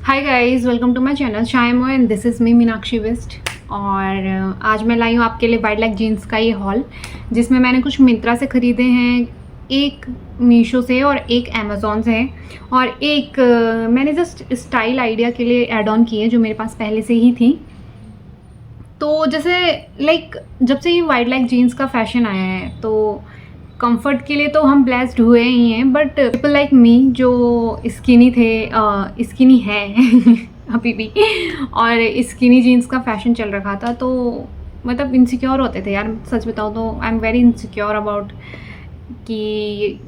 Hi guys, welcome to my channel शायमो and this is me Meenakshi West. और आज मैं लाई हूँ आपके लिए वाइड लेग जीन्स का ये हॉल, जिसमें मैंने कुछ मिंत्रा से ख़रीदे हैं, एक मीशो से और एक अमेज़ॉन से है, और एक मैंने जस्ट स्टाइल आइडिया के लिए ऐड ऑन की है जो मेरे पास पहले से ही थी। तो जैसे जब से ये वाइड लेग जीन्स का फैशन आया है तो कंफर्ट के लिए तो हम ब्लेस्ड हुए ही हैं, बट पीपल लाइक मी जो स्किनी थे, स्किनी है अभी भी, और स्किनी जीन्स का फैशन चल रखा था, तो मतलब इनसिक्योर होते थे यार। सच बताओ तो I am very insecure about कि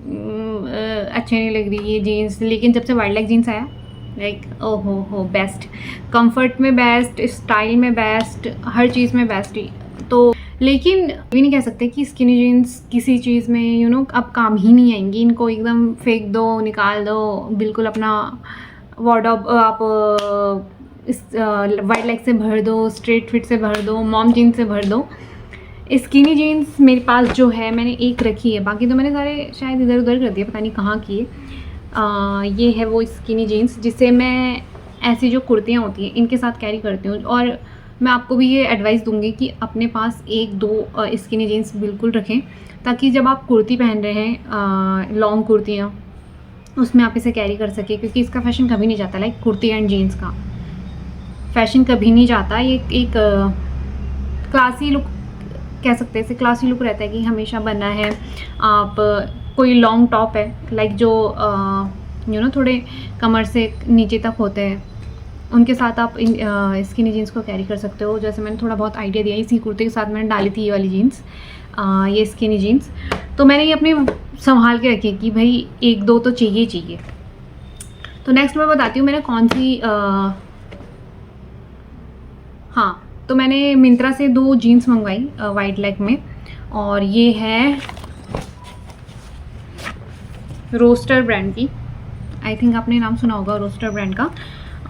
अच्छे नहीं लग रही ये जीन्स। लेकिन जब से वाइड लेग जीन्स आया, ओहो हो, बेस्ट, कंफर्ट में बेस्ट, स्टाइल में बेस्ट, हर चीज़ में बेस्ट ही। तो लेकिन भी नहीं कह सकते कि स्किनी जीन्स किसी चीज़ में अब काम ही नहीं आएंगी। इनको एकदम फेंक दो, निकाल दो, बिल्कुल अपना वार्डरोब आप इस वाइड लेग से भर दो, स्ट्रेट फिट से भर दो, मॉम जीन्स से भर दो। स्किनी जीन्स मेरे पास जो है मैंने एक रखी है, बाकी तो मैंने सारे शायद इधर उधर कर दिए, पता नहीं कहाँ किए। ये है वो स्किनी जीन्स जिसे मैं ऐसी जो कुर्तियाँ होती हैं इनके साथ कैरी करती हूँ। और मैं आपको भी ये एडवाइस दूंगी कि अपने पास एक दो स्किनी जीन्स बिल्कुल रखें, ताकि जब आप कुर्ती पहन रहे हैं, लॉन्ग कुर्तियाँ, उसमें आप इसे कैरी कर सकें, क्योंकि इसका फैशन कभी नहीं जाता। लाइक कुर्ती एंड जीन्स का फैशन कभी नहीं जाता। ये एक क्लासी लुक कह सकते हैं, इसे क्लासी लुक रहता है कि हमेशा बनना है। आप कोई लॉन्ग टॉप है, लाइक जो थोड़े कमर से नीचे तक होते हैं, उनके साथ आप स्किनी जीन्स को कैरी कर सकते हो। जैसे मैंने थोड़ा बहुत आइडिया दिया, इसी कुर्ते के साथ मैंने डाली थी ये वाली जीन्स, ये स्किनी जीन्स। तो मैंने ये अपनी संभाल के रखी कि भाई एक दो तो चाहिए चाहिए। तो नेक्स्ट मैं बताती हूँ मैंने कौन सी हाँ, तो मैंने मिंत्रा से 2 जीन्स मंगवाई वाइड लेग में, और ये है रोस्टर ब्रांड की। आई थिंक आपने नाम सुना होगा रोस्टर ब्रांड का।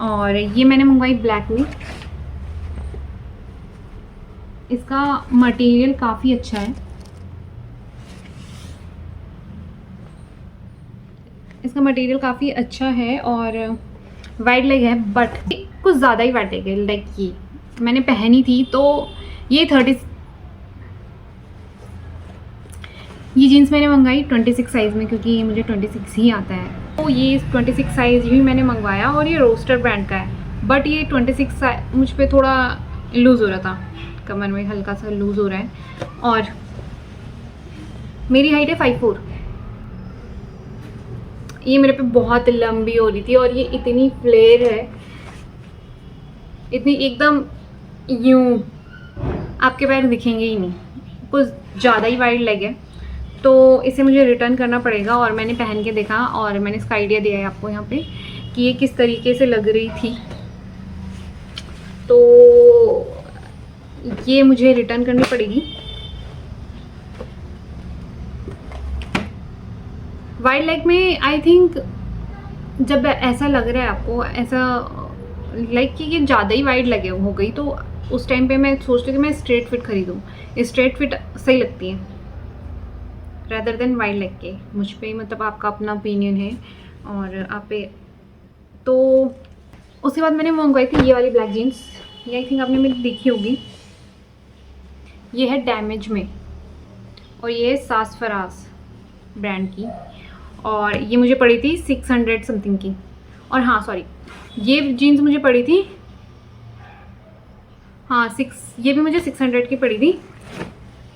और ये मैंने मंगवाई ब्लैक में। इसका मटेरियल काफ़ी अच्छा है, इसका मटेरियल काफ़ी अच्छा है और वाइड लेग है, बट कुछ ज़्यादा ही वाइड लेग है। लाइक ये मैंने पहनी थी तो ये ये जीन्स मैंने मंगाई 26 साइज़ में, क्योंकि मुझे 26 ही आता है। तो ये 26 साइज़ ही मैंने मंगवाया, और ये रोस्टर ब्रांड का है। बट ये 26 साइज मुझ पे थोड़ा लूज़ हो रहा था, कमर में हल्का सा लूज़ हो रहा है। और मेरी हाइट है 5'4". ये मेरे पे बहुत लंबी हो रही थी, और ये इतनी फ्लेयर है, इतनी एकदम यूं आपके पैर दिखेंगे ही नहीं, कुछ ज़्यादा ही वाइड लेग है। तो इसे मुझे रिटर्न करना पड़ेगा। और मैंने पहन के देखा और मैंने इसका आइडिया दिया है आपको यहाँ पे कि ये किस तरीके से लग रही थी। तो ये मुझे रिटर्न करनी पड़ेगी। वाइड लेग में आई थिंक जब ऐसा लग रहा है आपको, ऐसा लाइक कि ये ज़्यादा ही वाइड लगे हो गई, तो उस टाइम पे मैं सोचती हूँ कि मैं स्ट्रेट फिट खरीदूँ। स्ट्रेट फिट सही लगती है रैदर देन वाइड लेग के मुझ पे। मतलब आपका अपना ओपिनियन है और आप पे। तो उसके बाद मैंने मंगवाई थी ये वाली ब्लैक जीन्स। ये आई थिंक आपने मेरी देखी होगी। ये है डैमेज में, और ये है सासफरास ब्रांड की, और ये मुझे पड़ी थी 600 समथिंग की। और हाँ सॉरी, ये जीन्स मुझे पड़ी थी ये भी मुझे 600 की पड़ी थी,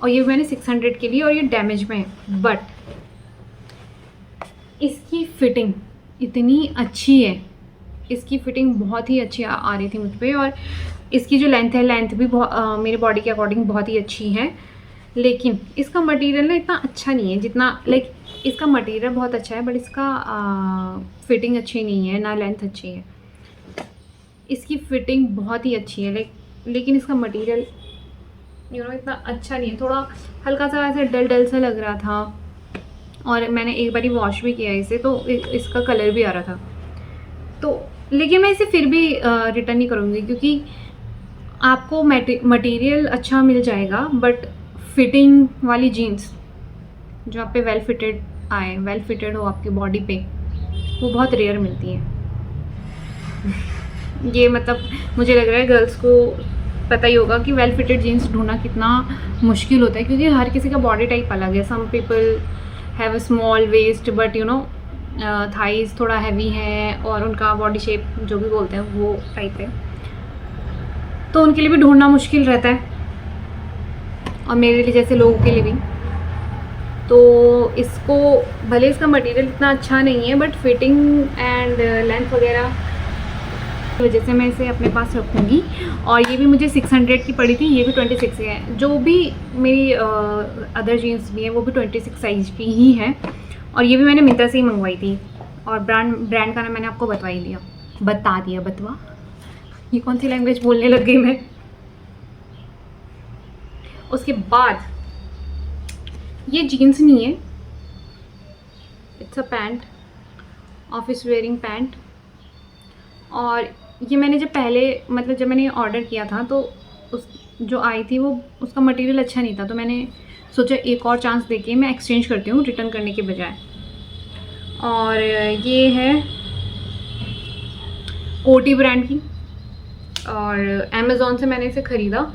और ये मैंने 600 के लिए, और ये डैमेज में है। बट इसकी फिटिंग इतनी अच्छी है, इसकी फिटिंग बहुत ही अच्छी आ रही थी मुझ पे। और इसकी जो लेंथ है, लेंथ भी मेरे बॉडी के अकॉर्डिंग बहुत ही अच्छी है। लेकिन इसका मटेरियल ना इतना अच्छा नहीं है जितना, इसका मटेरियल बहुत अच्छा है, बट इसका फिटिंग अच्छी नहीं है, ना लेंथ अच्छी है। इसकी फिटिंग बहुत ही अच्छी है, लेकिन इसका मटेरियल इतना अच्छा नहीं है। थोड़ा हल्का सा ऐसे डल डल सा लग रहा था, और मैंने एक बारी वॉश भी किया इसे, तो इसका कलर भी आ रहा था। तो लेकिन मैं इसे फिर भी रिटर्न नहीं करूँगी, क्योंकि आपको मटेरियल अच्छा मिल जाएगा, बट फिटिंग वाली जीन्स जो आप पे वेल फिटेड हो आपकी बॉडी पे, वो बहुत रेयर मिलती है। ये मतलब मुझे लग रहा है गर्ल्स को पता ही होगा कि वेल फिटेड जीन्स ढूंढना कितना मुश्किल होता है, क्योंकि हर किसी का बॉडी टाइप अलग है. Some people have a small waist but you know thighs थोड़ा हैवी है, और उनका बॉडी शेप जो भी बोलते हैं वो टाइप है, तो उनके लिए भी ढूंढना मुश्किल रहता है, और मेरे लिए जैसे लोगों के लिए भी. तो इसको भले इसका मटेरियल इतना अच्छा नहीं है, बट फिटिंग एंड लेंथ वगैरह की वजह से मैं इसे अपने पास रखूँगी. और ये भी मुझे 600 की पड़ी थी, ये भी 26 है. जो भी मेरी अदर जीन्स भी हैं वो भी 26 साइज़ की ही है, और ये भी मैंने मिंत्रा से ही मंगवाई थी. और ब्रांड का नाम मैंने आपको बता दिया. ये कौन सी लैंग्वेज बोलने लग गई मैं. उसके बाद ये जीन्स नहीं है, it's a pant, office wearing pant. और ये मैंने जब मैंने ऑर्डर किया था तो उस जो आई थी वो उसका मटेरियल अच्छा नहीं था, तो मैंने सोचा एक और चांस देके मैं एक्सचेंज करती हूँ रिटर्न करने के बजाय. और ये है कोटी ब्रांड की, और अमेज़ॉन से मैंने इसे ख़रीदा.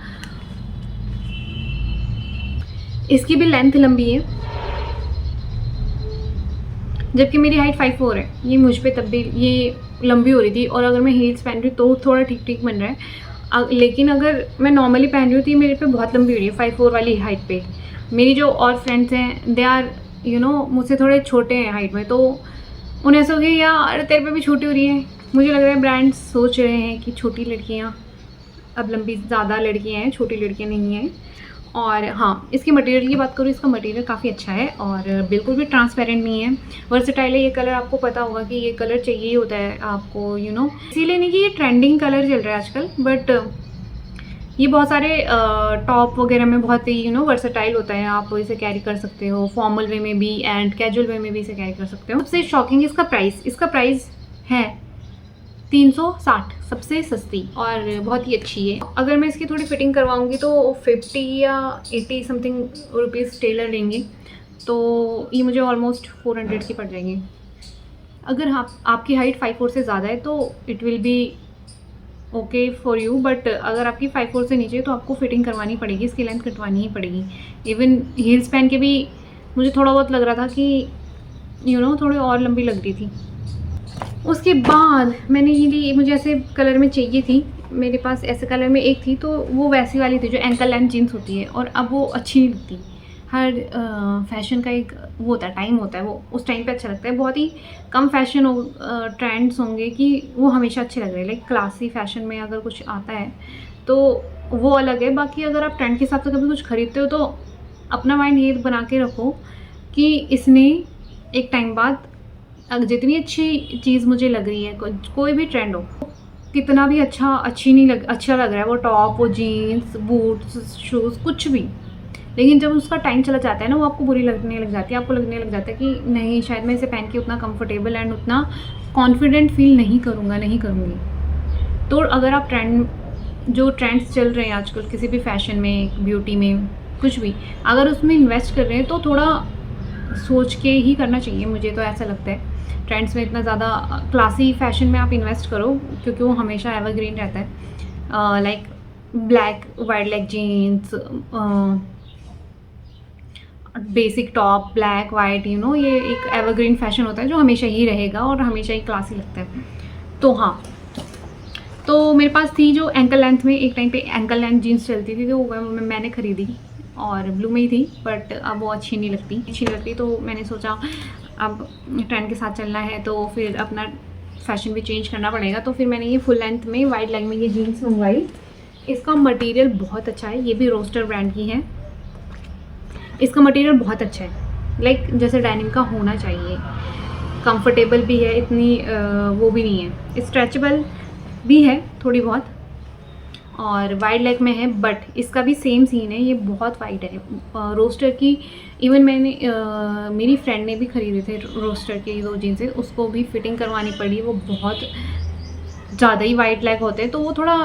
इसकी भी लेंथ लंबी है, जबकि मेरी हाइट 5'4" है. ये मुझ पे तब भी ये लंबी हो रही थी, और अगर मैं हील्स पहन रही हूँ तो थोड़ा ठीक ठीक बन रहा है. लेकिन अगर मैं नॉर्मली पहन रही हूँ तो ये मेरे पे बहुत लंबी हो रही है 5'4" वाली हाइट पे. मेरी जो और फ्रेंड्स हैं दे आर मुझसे थोड़े छोटे हैं हाइट में, तो उन्हें ऐसा हो गया यार तेरे पे भी छोटी हो रही है. मुझे लग रहा है ब्रांड्स सोच रहे हैं कि छोटी लड़कियाँ अब लंबी ज़्यादा लड़कियाँ हैं, छोटी लड़कियाँ नहीं हैं. और हाँ, इसके मटेरियल की बात करूँ, इसका मटेरियल काफ़ी अच्छा है और बिल्कुल भी ट्रांसपेरेंट नहीं है, वर्सेटाइल है. ये कलर आपको पता होगा कि ये कलर चाहिए होता है आपको, इसीलिए नहीं कि ये ट्रेंडिंग कलर चल रहा है आजकल, बट ये बहुत सारे टॉप वगैरह में बहुत ही वर्सेटाइल होता है. आप इसे कैरी कर सकते हो फॉर्मल वे में भी एंड कैजुअल वे में भी इसे कैरी कर सकते हो. सबसे शॉकिंग इसका प्राइस है 360, सबसे सस्ती और बहुत ही अच्छी है. अगर मैं इसकी थोड़ी फिटिंग करवाऊंगी तो 50 या 80 समथिंग रुपीज़ टेलर लेंगे, तो ये मुझे ऑलमोस्ट 400 की पड़ जाएंगी. अगर आपकी हाइट 5'4" से ज़्यादा है तो it will be okay for you, but अगर आपकी 5'4" से नीचे है तो आपको फिटिंग करवानी पड़ेगी, इसकी लेंथ कटवानी ही पड़ेगी. इवन हील्स पहन के भी मुझे थोड़ा बहुत लग रहा था कि थोड़ी और लंबी लग रही थी. उसके बाद मैंने ये ली, मुझे ऐसे कलर में चाहिए थी, मेरे पास ऐसे कलर में एक थी, तो वो वैसी वाली थी जो एंकल लेंथ जीन्स होती है, और अब वो अच्छी नहीं लगती. हर फैशन का एक वो होता है, टाइम होता है, वो उस टाइम पे अच्छा लगता है. बहुत ही कम फैशन ट्रेंड्स होंगे कि वो हमेशा अच्छे लग रहे हैं. लाइक क्लासी फैशन में अगर कुछ आता है तो वो अलग है, बाकी अगर आप ट्रेंड के हिसाब से कभी कुछ खरीदते हो तो अपना माइंड ये बना के रखो कि इसने एक टाइम बाद जितनी अच्छी चीज़ मुझे लग रही है, कोई भी ट्रेंड हो, कितना भी अच्छा लग रहा है वो टॉप, वो जीन्स, बूट्स, शूज़, कुछ भी, लेकिन जब उसका टाइम चला जाता है ना, वो आपको बुरी लगने लग जाती है. आपको लगने लग जाता है कि नहीं, शायद मैं इसे पहन के उतना कंफर्टेबल एंड उतना कॉन्फिडेंट फील नहीं करूँगी. तो अगर आप जो ट्रेंड्स चल रहे हैं आजकल किसी भी फैशन में, ब्यूटी में, कुछ भी, अगर उसमें इन्वेस्ट कर रहे हैं तो थोड़ा सोच के ही करना चाहिए. मुझे तो ऐसा लगता है ट्रेंड्स में इतना ज़्यादा क्लासी फैशन में आप इन्वेस्ट करो, क्योंकि वो हमेशा एवरग्रीन रहता है. Like black wide leg jeans, basic top, black white, ये एक एवरग्रीन फैशन होता है जो हमेशा ही रहेगा और हमेशा ही क्लासी लगता है. तो हाँ, तो मेरे पास थी जो एंकल लेंथ में, एक टाइम पे एंकल लेंथ जीन्स चलती थी, तो वो मैंने ख़रीदी और ब्लू में ही थी, बट अब वो अच्छी नहीं लगती. तो मैंने सोचा अब ट्रेंड के साथ चलना है तो फिर अपना फैशन भी चेंज करना पड़ेगा. तो फिर मैंने ये फुल लेंथ में वाइड लेग में ये जीन्स मंगवाई. इसका मटेरियल बहुत अच्छा है, ये भी रोस्टर ब्रांड की है. इसका मटेरियल बहुत अच्छा है, लाइक जैसे डेनिम का होना चाहिए. कंफर्टेबल भी है, इतनी वो भी नहीं है, स्ट्रेचेबल भी है थोड़ी बहुत, और वाइड लेग में है. बट इसका भी सेम सीन है, ये बहुत वाइड है रोस्टर की. इवन मेरी फ्रेंड ने भी खरीदे थे रोस्टर के 2 जीन्स, उसको भी फिटिंग करवानी पड़ी. वो बहुत ज़्यादा ही वाइड लेग होते हैं, तो वो थोड़ा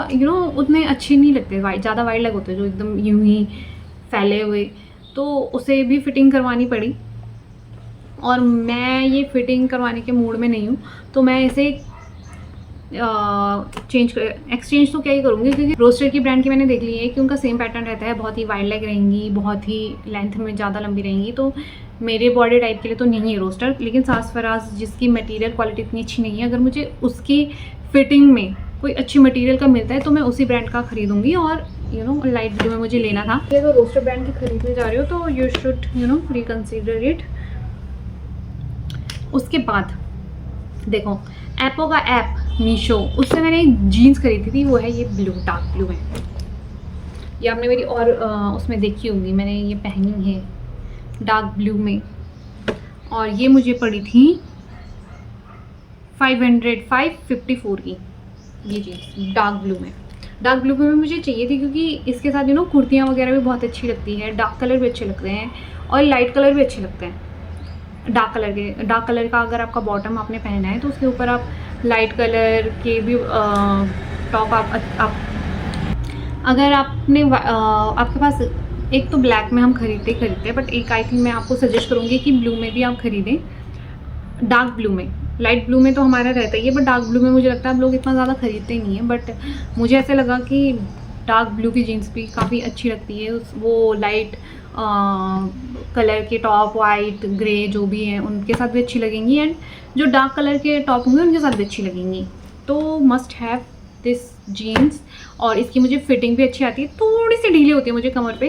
उतने अच्छे नहीं लगते. ज़्यादा वाइड लेग होते हैं जो एकदम यूं ही फैले हुए, तो उसे भी फिटिंग करवानी पड़ी. और मैं ये फिटिंग करवाने के मूड में नहीं हूँ, तो मैं इसे एक्सचेंज तो क्या ही करूँगी, क्योंकि रोस्टर की ब्रांड की मैंने देख ली है कि उनका सेम पैटर्न रहता है, बहुत ही वाइड लेग रहेंगी, बहुत ही लेंथ में ज़्यादा लंबी रहेंगी, तो मेरे बॉडी टाइप के लिए तो नहीं है रोस्टर। लेकिन सास फराज जिसकी मटेरियल क्वालिटी इतनी अच्छी नहीं है, अगर मुझे उसकी फिटिंग में कोई अच्छी मटेरियल का मिलता है तो मैं उसी ब्रांड का खरीदूंगी। और लाइट ब्लू में मुझे लेना था। ये तो रोस्टर ब्रांड की खरीदने जा रहे हो तो यू शुड रिकन्सिडर इट। उसके बाद देखो, एप्पो का ऐप मीशो, उससे मैंने एक जीन्स खरीदी थी, वो है ये ब्लू, डार्क ब्लू में। ये आपने मेरी और उसमें देखी होगी, मैंने ये पहनी है डार्क ब्लू में, और ये मुझे पड़ी थी 554 की ये जीन्स डार्क ब्लू में। डार्क ब्लू में मुझे चाहिए थी क्योंकि इसके साथ कुर्तियाँ वगैरह भी बहुत अच्छी लगती है, डार्क कलर भी अच्छे लगते हैं और लाइट कलर भी अच्छे लगते हैं। डार्क कलर का अगर आपका बॉटम आपने पहना है तो उसके ऊपर आप लाइट कलर के भी टॉप आप अगर आपने आपके पास, एक तो ब्लैक में हम खरीदते हैं, बट एक आई थिंक मैं आपको सजेस्ट करूँगी कि ब्लू में भी आप खरीदें। डार्क ब्लू में, लाइट ब्लू में तो हमारा रहता ही है, बट डार्क ब्लू में मुझे लगता है आप लोग इतना ज़्यादा खरीदते नहीं हैं, बट मुझे ऐसा लगा कि डार्क ब्लू की जीन्स भी काफ़ी अच्छी लगती है। वो लाइट कलर के टॉप, वाइट ग्रे जो भी हैं उनके साथ भी अच्छी लगेंगी, एंड जो डार्क कलर के टॉप होंगे उनके साथ भी अच्छी लगेंगी। तो मस्ट हैव दिस जीन्स। और इसकी मुझे फिटिंग भी अच्छी आती है, थोड़ी सी ढीली होती है मुझे कमर पे,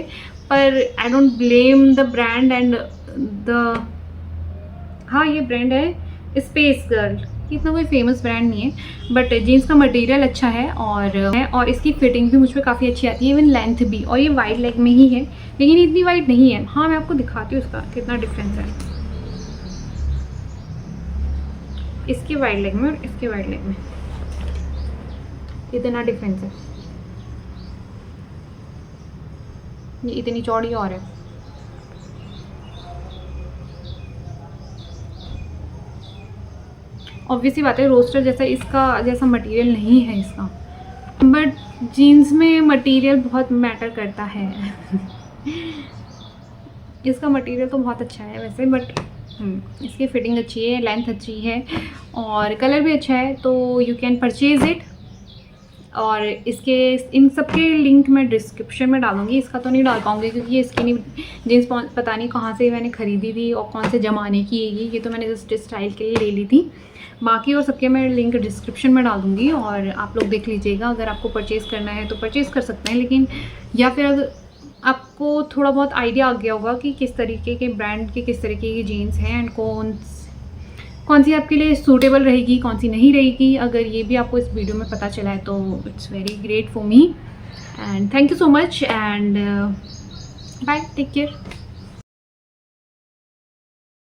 पर I don't blame the brand and the, हाँ ये ब्रांड है स्पेस गर्ल, इतना कोई फेमस ब्रांड नहीं है, बट जीन्स का मटेरियल अच्छा है और इसकी फिटिंग भी मुझ पर काफ़ी अच्छी आती है, इवन लेंथ भी। और ये वाइड लेग में ही है, लेकिन इतनी वाइड नहीं है। हाँ मैं आपको दिखाती हूँ उसका कितना डिफरेंस है, इसके वाइड लेग में और इसके वाइड लेग में इतना डिफरेंस है। ये इतनी चौड़ी और है। ऑब्वियसली बात है, रोस्टर जैसा इसका जैसा मटेरियल नहीं है इसका, बट जीन्स में मटेरियल बहुत मैटर करता है। इसका मटेरियल तो बहुत अच्छा है वैसे, बट इसकी फिटिंग अच्छी है, लेंथ अच्छी है और कलर भी अच्छा है, तो यू कैन परचेज इट। और इसके इन सब के लिंक मैं डिस्क्रिप्शन में डालूंगी, इसका तो नहीं डाल पाऊँगी क्योंकि ये स्किनी जीन्स पता नहीं कहाँ से मैंने ख़रीदी थी और कौन से ज़माने की है ये तो मैंने जस्ट स्टाइल के लिए ले ली थी। बाकी और सबके मैं लिंक डिस्क्रिप्शन में डाल दूँगी और आप लोग देख लीजिएगा। अगर आपको परचेज़ करना है तो परचेज़ कर सकते हैं, लेकिन या फिर अगर आपको थोड़ा बहुत आइडिया आ गया होगा कि किस तरीके के ब्रांड के किस तरीके की जीन्स हैं एंड कौन सी आपके लिए सूटेबल रहेगी, कौन सी नहीं रहेगी। अगर ये भी आपको इस वीडियो में पता चला है तो it's very great for me, and thank you so much, and bye, take care.